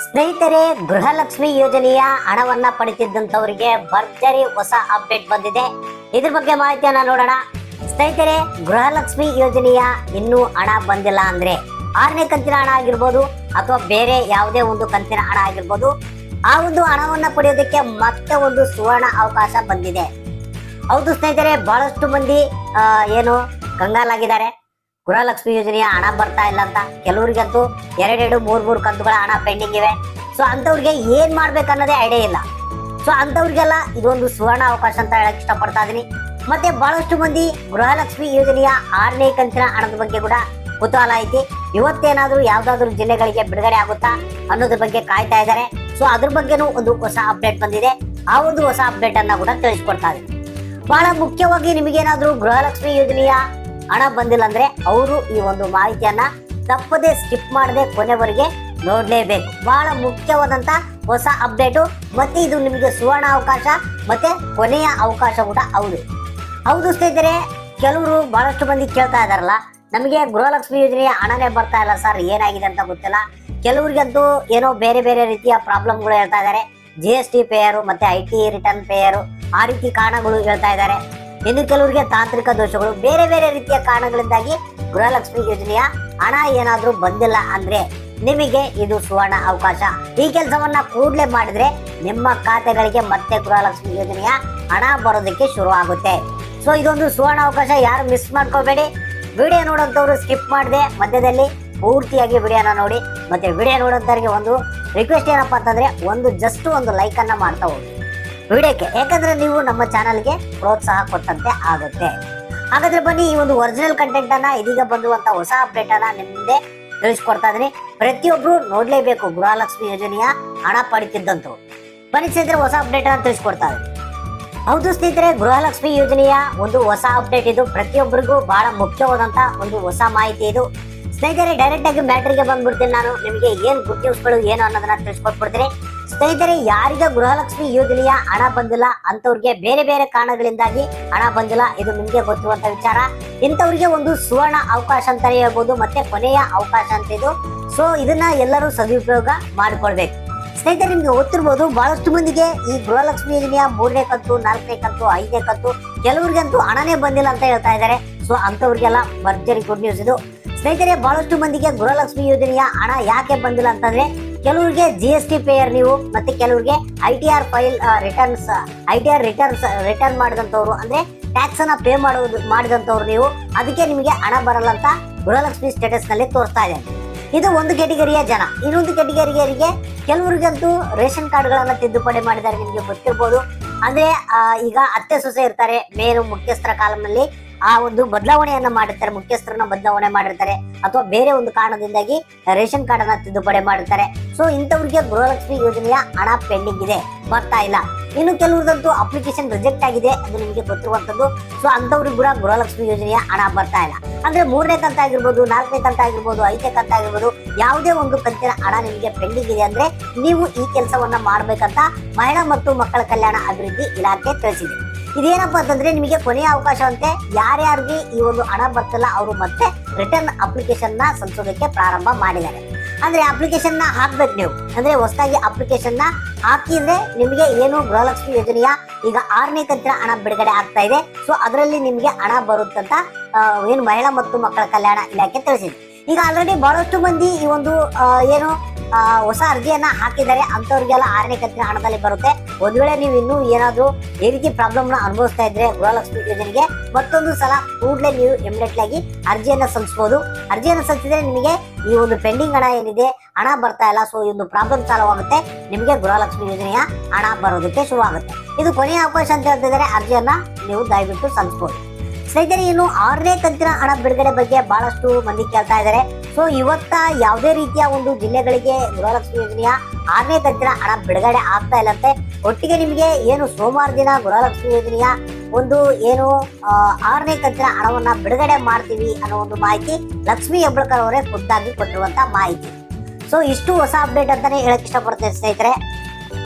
ಸ್ನೇಹಿತರೆ, ಗೃಹಲಕ್ಷ್ಮಿ ಯೋಜನೆಯ ಹಣವನ್ನ ಪಡೆದಿದ್ದಂತವರಿಗೆ ಭರ್ಜರಿ ಹೊಸ ಅಪ್ಡೇಟ್ ಬಂದಿದೆ. ಇದ್ರ ಬಗ್ಗೆ ಮಾಹಿತಿಯನ್ನ ನೋಡೋಣ. ಸ್ನೇಹಿತರೆ, ಗೃಹಲಕ್ಷ್ಮಿ ಯೋಜನೆಯ ಇನ್ನೂ ಹಣ ಬಂದಿಲ್ಲ ಅಂದ್ರೆ 6ನೇ ಕಂತಿನ ಹಣ ಆಗಿರ್ಬೋದು ಅಥವಾ ಬೇರೆ ಯಾವುದೇ ಒಂದು ಕಂತಿನ ಹಣ ಆಗಿರ್ಬೋದು, ಆ ಒಂದು ಹಣವನ್ನ ಪಡೆಯೋದಕ್ಕೆ ಮತ್ತೆ ಒಂದು ಸುವರ್ಣ ಅವಕಾಶ ಬಂದಿದೆ. ಹೌದು ಸ್ನೇಹಿತರೆ, ಬಹಳಷ್ಟು ಮಂದಿ ಏನು ಕಂಗಾಲಾಗಿದ್ದಾರೆ. ಗೃಹಲಕ್ಷ್ಮಿ ಯೋಜನೆಯ ಹಣ ಬರ್ತಾ ಇಲ್ಲ ಅಂತ. ಕೆಲವರಿಗಂತೂ 2-3 ಕಂತುಗಳ ಹಣ ಪೆಂಡಿಂಗ್ ಇವೆ. ಸೊ ಅಂತವ್ರಿಗೆ ಏನ್ ಮಾಡ್ಬೇಕನ್ನೋದೇ ಐಡಿಯಾ ಇಲ್ಲ. ಸೊ ಅಂತವ್ರಿಗೆಲ್ಲ ಇದೊಂದು ಸುವರ್ಣ ಅವಕಾಶ ಅಂತ ಹೇಳಕ್ ಇಷ್ಟಪಡ್ತಾ ಇದೀನಿ. ಮತ್ತೆ ಬಹಳಷ್ಟು ಮಂದಿ ಗೃಹಲಕ್ಷ್ಮಿ ಯೋಜನೆಯ 6ನೇ ಕಂತಿನ ಹಣದ ಬಗ್ಗೆ ಕೂಡ ಕುತೂಹಲ ಐತಿ. ಇವತ್ತೇನಾದ್ರೂ ಯಾವ್ದಾದ್ರು ಜಿಲ್ಲೆಗಳಿಗೆ ಬಿಡುಗಡೆ ಆಗುತ್ತಾ ಅನ್ನೋದ್ರ ಬಗ್ಗೆ ಕಾಯ್ತಾ ಇದ್ದಾರೆ. ಸೊ ಅದ್ರ ಬಗ್ಗೆನೂ ಒಂದು ಹೊಸ ಅಪ್ಡೇಟ್ ಬಂದಿದೆ. ಆ ಒಂದು ಹೊಸ ಅಪ್ಡೇಟ್ ಅನ್ನ ಕೂಡ ತಿಳಿಸ್ಕೊಡ್ತಾ ಇದೀನಿ. ಬಹಳ ಮುಖ್ಯವಾಗಿ ನಿಮಗೇನಾದ್ರೂ ಗೃಹಲಕ್ಷ್ಮಿ ಯೋಜನೆಯ ಹಣ ಬಂದಿಲ್ಲ ಅಂದ್ರೆ ಅವರು ಈ ಒಂದು ಮಾಹಿತಿಯನ್ನ ತಪ್ಪದೆ ಸ್ಕಿಪ್ ಮಾಡದೆ ಕೊನೆವರೆಗೆ ನೋಡ್ಲೇಬೇಕು. ಬಹಳ ಮುಖ್ಯವಾದಂತ ಹೊಸ ಅಪ್ಡೇಟು. ಮತ್ತೆ ಇದು ನಿಮಗೆ ಸುವರ್ಣ ಅವಕಾಶ ಮತ್ತೆ ಕೊನೆಯ ಅವಕಾಶ ಕೂಡ ಹೌದು ಸ್ನೇಹಿತರೆ, ಕೆಲವರು ಬಹಳಷ್ಟು ಮಂದಿ ಕೇಳ್ತಾ ಇದಾರಲ್ಲ, ನಮಗೆ ಗೃಹಲಕ್ಷ್ಮಿ ಯೋಜನೆಯ ಹಣನೇ ಬರ್ತಾ ಇಲ್ಲ ಸರ್, ಏನಾಗಿದೆ ಅಂತ ಗೊತ್ತಿಲ್ಲ. ಕೆಲವರಿಗಂತೂ ಏನೋ ಬೇರೆ ಬೇರೆ ರೀತಿಯ ಪ್ರಾಬ್ಲಮ್ಗಳು ಹೇಳ್ತಾ ಇದ್ದಾರೆ. GST ಪೇಯರು ಮತ್ತೆ IT ರಿಟರ್ನ್ ಪೇಯರು, ಆ ರೀತಿ ಕಾರಣಗಳು ಹೇಳ್ತಾ ಇದ್ದಾರೆ. ಇನ್ನು ಕೆಲವರಿಗೆ ತಾಂತ್ರಿಕ ದೋಷಗಳು, ಬೇರೆ ಬೇರೆ ರೀತಿಯ ಕಾರಣಗಳಿಂದಾಗಿ ಗೃಹಲಕ್ಷ್ಮಿ ಯೋಜನೆಯ ಹಣ ಏನಾದ್ರೂ ಬಂದಿಲ್ಲ ಅಂದ್ರೆ ನಿಮಗೆ ಇದು ಸುವರ್ಣ ಅವಕಾಶ. ಈ ಕೆಲಸವನ್ನ ಕೂಡಲೇ ಮಾಡಿದ್ರೆ ನಿಮ್ಮ ಖಾತೆಗಳಿಗೆ ಮತ್ತೆ ಗೃಹಲಕ್ಷ್ಮಿ ಯೋಜನೆಯ ಹಣ ಬರೋದಕ್ಕೆ ಶುರು ಆಗುತ್ತೆ. ಸೊ ಇದೊಂದು ಸುವರ್ಣ ಅವಕಾಶ, ಯಾರು ಮಿಸ್ ಮಾಡ್ಕೋಬೇಡಿ. ವಿಡಿಯೋ ನೋಡೋಂಥವ್ರು ಸ್ಕಿಪ್ ಮಾಡದೆ ಮಧ್ಯದಲ್ಲಿ ಪೂರ್ತಿಯಾಗಿ ವಿಡಿಯೋನ ನೋಡಿ. ಮತ್ತೆ ವಿಡಿಯೋ ನೋಡೋಂಥವ್ರಿಗೆ ಒಂದು ರಿಕ್ವೆಸ್ಟ್ ಏನಪ್ಪಾ ಅಂತಂದ್ರೆ, ಜಸ್ಟ್ ಒಂದು ಲೈಕ್ ಅನ್ನ ಮಾಡ್ತಾ ಹೋಗಿ ವಿಡಿಯೋಕ್ಕೆ, ಯಾಕಂದ್ರೆ ನೀವು ನಮ್ಮ ಚಾನಲ್ಗೆ ಪ್ರೋತ್ಸಾಹ ಕೊಟ್ಟಂತೆ ಆಗುತ್ತೆ. ಹಾಗಾದ್ರೆ ಬನ್ನಿ, ಈ ಒಂದು ಒರಿಜಿನಲ್ ಕಂಟೆಂಟ್ ಅನ್ನ, ಇದೀಗ ಬಂದುವಂತ ಹೊಸ ಅಪ್ಡೇಟ್ ಅನ್ನ ನಿಮ್ಮ ಮುಂದೆ ತಿಳಿಸ್ಕೊಡ್ತಾ ಇದೀನಿ. ಪ್ರತಿಯೊಬ್ರು ನೋಡ್ಲೇಬೇಕು ಗೃಹಲಕ್ಷ್ಮಿ ಯೋಜನೆಯ ಹಣ ಪಡಿತಿದ್ದಂತವ್ರು. ಬನ್ನಿ ಸ್ನೇಹಿತರೆ, ಹೊಸ ಅಪ್ಡೇಟ್ ಅನ್ನ ತಿಳಿಸ್ಕೊಡ್ತಾ ಇದೀನಿ. ಹೌದು ಸ್ನೇಹಿತರೆ, ಗೃಹಲಕ್ಷ್ಮಿ ಯೋಜನೆಯ ಒಂದು ಹೊಸ ಅಪ್ಡೇಟ್ ಇದು. ಪ್ರತಿಯೊಬ್ಬರಿಗೂ ಬಹಳ ಮುಖ್ಯವಾದಂತ ಒಂದು ಹೊಸ ಮಾಹಿತಿ ಇದು. ಸ್ನೇಹಿತರೆ, ಡೈರೆಕ್ಟ್ ಆಗಿ ಮ್ಯಾಟ್ರಿಗೆ ಬಂದ್ಬಿಡ್ತೀನಿ. ನಾನು ನಿಮಗೆ ಏನ್ ಗುಡ್ ನ್ಯೂಸ್ಗಳು ಏನು ಅನ್ನೋದನ್ನ ತಿಳಿಸ್ಕೊಟ್ಬಿಡ್ತೀನಿ. ಸ್ನೇಹಿತರೆ, ಯಾರಿಗೆ ಗೃಹಲಕ್ಷ್ಮಿ ಯೋಜನೆಯ ಹಣ ಬಂದಿಲ್ಲ ಅಂತವ್ರಿಗೆ ಬೇರೆ ಬೇರೆ ಕಾರಣಗಳಿಂದಾಗಿ ಹಣ ಬಂದಿಲ್ಲ, ಇದು ನಿಮ್ಗೆ ಗೊತ್ತಿರುವಂತ ವಿಚಾರ. ಇಂಥವ್ರಿಗೆ ಒಂದು ಸುವರ್ಣ ಅವಕಾಶ ಅಂತಾನೆ ಹೇಳ್ಬೋದು, ಮತ್ತೆ ಕೊನೆಯ ಅವಕಾಶ ಅಂತ ಇದು. ಸೊ ಇದನ್ನ ಎಲ್ಲರೂ ಸದುಪಯೋಗ ಮಾಡಿಕೊಳ್ಬೇಕು. ಸ್ನೇಹಿತರೆ, ನಿಮ್ಗೆ ಗೊತ್ತಿರ್ಬೋದು, ಬಹಳಷ್ಟು ಮಂದಿಗೆ ಈ ಗೃಹಲಕ್ಷ್ಮಿ ಯೋಜನೆಯ 3ನೇ ಕಂತು, 4ನೇ ಕಂತು, 5ನೇ ಕಂತು, ಕೆಲವರಿಗಂತೂ ಹಣನೇ ಬಂದಿಲ್ಲ ಅಂತ ಹೇಳ್ತಾ ಇದ್ದಾರೆ. ಸೊ ಅಂತವ್ರಿಗೆಲ್ಲ ಭರ್ಜರಿ ಗುಡ್ ನ್ಯೂಸ್ ಇದು. ಸ್ನೇಹಿತರೆ, ಬಹಳಷ್ಟು ಮಂದಿಗೆ ಗೃಹಲಕ್ಷ್ಮಿ ಯೋಜನೆಯ ಹಣ ಯಾಕೆ ಬಂದಿಲ್ಲ ಅಂತಂದ್ರೆ, ಕೆಲವರಿಗೆ GST ಪೇಯರ್ ನೀವು, ಮತ್ತೆ ಕೆಲವರಿಗೆ ITR ರಿಟರ್ನ್ ಮಾಡಿದಂತವ್ರು, ಅಂದ್ರೆ ಟ್ಯಾಕ್ಸ್ ಅನ್ನ ಪೇ ಮಾಡಿದಂತವ್ರು ನೀವು, ಅದಕ್ಕೆ ನಿಮಗೆ ಹಣ ಬರಲ್ಲ ಅಂತ ಗೃಹಲಕ್ಷ್ಮಿ ಸ್ಟೇಟಸ್ ನಲ್ಲಿ ತೋರಿಸ್ತಾ ಇದೆ. ಇದು ಒಂದು ಕೆಟಗರಿಯ ಜನ. ಇನ್ನೊಂದು ಕೆಟಗರಿಯರಿಗೆ ಕೆಲವರಿಗಂತೂ ರೇಷನ್ ಕಾರ್ಡ್ ಗಳನ್ನ ತಿದ್ದುಪಡಿ ಮಾಡಿದ್ದಾರೆ. ನಿಮ್ಗೆ ಗೊತ್ತಿರ್ಬೋದು, ಅಂದ್ರೆ ಈಗ ಅತ್ತೆ ಸೊಸೆ ಇರ್ತಾರೆ, ಮೇರು ಮುಖ್ಯಸ್ಥರ ಕಾಲಂನಲ್ಲಿ ಆ ಒಂದು ಬದಲಾವಣೆಯನ್ನ ಮಾಡಿರ್ತಾರೆ, ಮುಖ್ಯಸ್ಥರನ್ನ ಬದಲಾವಣೆ ಮಾಡಿರ್ತಾರೆ, ಅಥವಾ ಬೇರೆ ಒಂದು ಕಾರಣದಿಂದಾಗಿ ರೇಷನ್ ಕಾರ್ಡ್ ಅನ್ನ ತಿದ್ದುಪಡಿ ಮಾಡಿರ್ತಾರೆ. ಸೊ ಇಂಥವ್ರಿಗೆ ಗೃಹಲಕ್ಷ್ಮಿ ಯೋಜನೆಯ ಹಣ ಪೆಂಡಿಂಗ್ ಇದೆ, ಬರ್ತಾ ಇಲ್ಲ. ಇನ್ನು ಕೆಲವ್ರದಂತೂ ಅಪ್ಲಿಕೇಶನ್ ರಿಜೆಕ್ಟ್ ಆಗಿದೆ, ಅದು ನಿಮಗೆ ಗೊತ್ತಿರುವಂತದ್ದು. ಸೊ ಅಂತವ್ರಿಗೆ ಕೂಡ ಗೃಹಲಕ್ಷ್ಮಿ ಯೋಜನೆಯ ಹಣ ಬರ್ತಾ ಇಲ್ಲ. ಅಂದ್ರೆ 3ನೇ ಕಂತ ಆಗಿರ್ಬೋದು, 4ನೇ ಕಂತ ಆಗಿರ್ಬೋದು, 5ನೇ ಕಂತ ಆಗಿರ್ಬೋದು, ಯಾವುದೇ ಒಂದು ಕಂತಿನ ಹಣ ನಿಮಗೆ ಪೆಂಡಿಂಗ್ ಇದೆ ಅಂದ್ರೆ ನೀವು ಈ ಕೆಲಸವನ್ನ ಮಾಡ್ಬೇಕಂತ ಮಹಿಳಾ ಮತ್ತು ಮಕ್ಕಳ ಕಲ್ಯಾಣ ಅಭಿವೃದ್ಧಿ ಇಲಾಖೆ ತಿಳಿಸಿದೆ. ಇದೇನಪ್ಪಾ ಅಂತಂದ್ರೆ, ನಿಮಗೆ ಕೊನೆಯ ಅವಕಾಶ ಅಂತೆ. ಯಾರ್ಯಾರಿಗೆ ಈ ಒಂದು ಹಣ ಬರ್ತಿಲ್ಲ ಅವರು ಮತ್ತೆ ರಿಟರ್ನ್ ಅಪ್ಲಿಕೇಶನ್ ನ ಸಲ್ಲಿಸೋದಕ್ಕೆ ಪ್ರಾರಂಭ ಮಾಡಿದ್ದಾರೆ. ಅಂದ್ರೆ ಅಪ್ಲಿಕೇಶನ್ ನ ಹಾಕ್ಬೇಕು ನೀವು. ಅಂದ್ರೆ ಹೊಸದಾಗಿ ಅಪ್ಲಿಕೇಶನ್ ನ ಹಾಕಿದ್ರೆ ನಿಮಗೆ ಏನು ಗೃಹಲಕ್ಷ್ಮಿ ಯೋಜನೆಯ ಈಗ 6ನೇ ಕಂತಿನ ಹಣ ಬಿಡುಗಡೆ ಆಗ್ತಾ ಇದೆ. ಸೊ ಅದರಲ್ಲಿ ನಿಮಗೆ ಹಣ ಬರುತ್ತಂತ ಏನು ಮಹಿಳಾ ಮತ್ತು ಮಕ್ಕಳ ಕಲ್ಯಾಣ ಇಲಾಖೆ ತಿಳಿಸಿದೆ. ಈಗ ಆಲ್ರೆಡಿ ಬಹಳಷ್ಟು ಮಂದಿ ಈ ಒಂದು ಏನು ಹೊಸ ಅರ್ಜಿಯನ್ನ ಹಾಕಿದ್ದಾರೆ. ಅಂತವ್ರಿಗೆಲ್ಲ 6ನೇ ಕಂತಿನ ಹಣದಲ್ಲಿ ಬರುತ್ತೆ. ಒಂದ್ ವೇಳೆ ನೀವು ಇನ್ನೂ ಏನಾದ್ರು ಈ ರೀತಿ ಪ್ರಾಬ್ಲಮ್ ನ ಅನುಭವಿಸ್ತಾ ಇದ್ರೆ ಗೃಹಲಕ್ಷ್ಮಿ ಯೋಜನೆಗೆ ಮತ್ತೊಂದು ಸಲ ಕೂಡಲೇ ನೀವು ಇಮಿಡಿಯೇಟ್ ಆಗಿ ಅರ್ಜಿಯನ್ನ ಸಲ್ಲಿಸಬಹುದು. ಅರ್ಜಿಯನ್ನ ಸಲ್ಲಿಸಿದ್ರೆ ನಿಮಗೆ ಈ ಒಂದು ಪೆಂಡಿಂಗ್ ಹಣ ಏನಿದೆ, ಹಣ ಬರ್ತಾ ಇಲ್ಲ. ಸೊ ಈ ಒಂದು ಪ್ರಾಬ್ಲಮ್ ಸಾಲ್ವ್ ಆಗುತ್ತೆ, ನಿಮಗೆ ಗೃಹಲಕ್ಷ್ಮಿ ಯೋಜನೆಯ ಹಣ ಬರೋದಕ್ಕೆ ಶುರು ಆಗುತ್ತೆ. ಇದು ಕೊನೆಯ ಅವಕಾಶ ಅಂತ ಹೇಳ್ತಿದ್ದಾರೆ. ಅರ್ಜಿಯನ್ನ ನೀವು ದಯವಿಟ್ಟು ಸಲ್ಲಿಸಬಹುದು. ಸ್ನೇಹಿತರೆ, ಇನ್ನು 6ನೇ ಕಂತಿನ ಹಣ ಬಿಡುಗಡೆ ಬಗ್ಗೆ ಬಹಳಷ್ಟು ಮಂದಿ ಕೇಳ್ತಾ ಇದ್ದಾರೆ. ಸೊ ಇವತ್ತ ಯಾವುದೇ ರೀತಿಯ ಒಂದು ಜಿಲ್ಲೆಗಳಿಗೆ ಗೃಹಲಕ್ಷ್ಮಿ ಯೋಜನೆಯ 6ನೇ ಕಂತಿನ ಹಣ ಬಿಡುಗಡೆ ಆಗ್ತಾ ಇಲ್ಲಂತೆ. ಒಟ್ಟಿಗೆ ನಿಮಗೆ ಏನು ಸೋಮವಾರ ದಿನ ಗೃಹಲಕ್ಷ್ಮಿ ಯೋಜನೆಯ ಒಂದು ಏನು 6ನೇ ಕಂತಿನ ಹಣವನ್ನ ಬಿಡುಗಡೆ ಮಾಡ್ತೀವಿ ಅನ್ನೋ ಒಂದು ಮಾಹಿತಿ ಲಕ್ಷ್ಮೀ ಹೆಬ್ಬಾಳ್ಕರ್ ಅವರೇ ಖುದ್ದಾಗಿ ಕೊಟ್ಟಿರುವಂತ ಮಾಹಿತಿ. ಸೊ ಇಷ್ಟು ಹೊಸ ಅಪ್ಡೇಟ್ ಅಂತಾನೆ ಹೇಳಕ್ ಇಷ್ಟಪಡ್ತೇನೆ ಸ್ನೇಹಿತರೆ.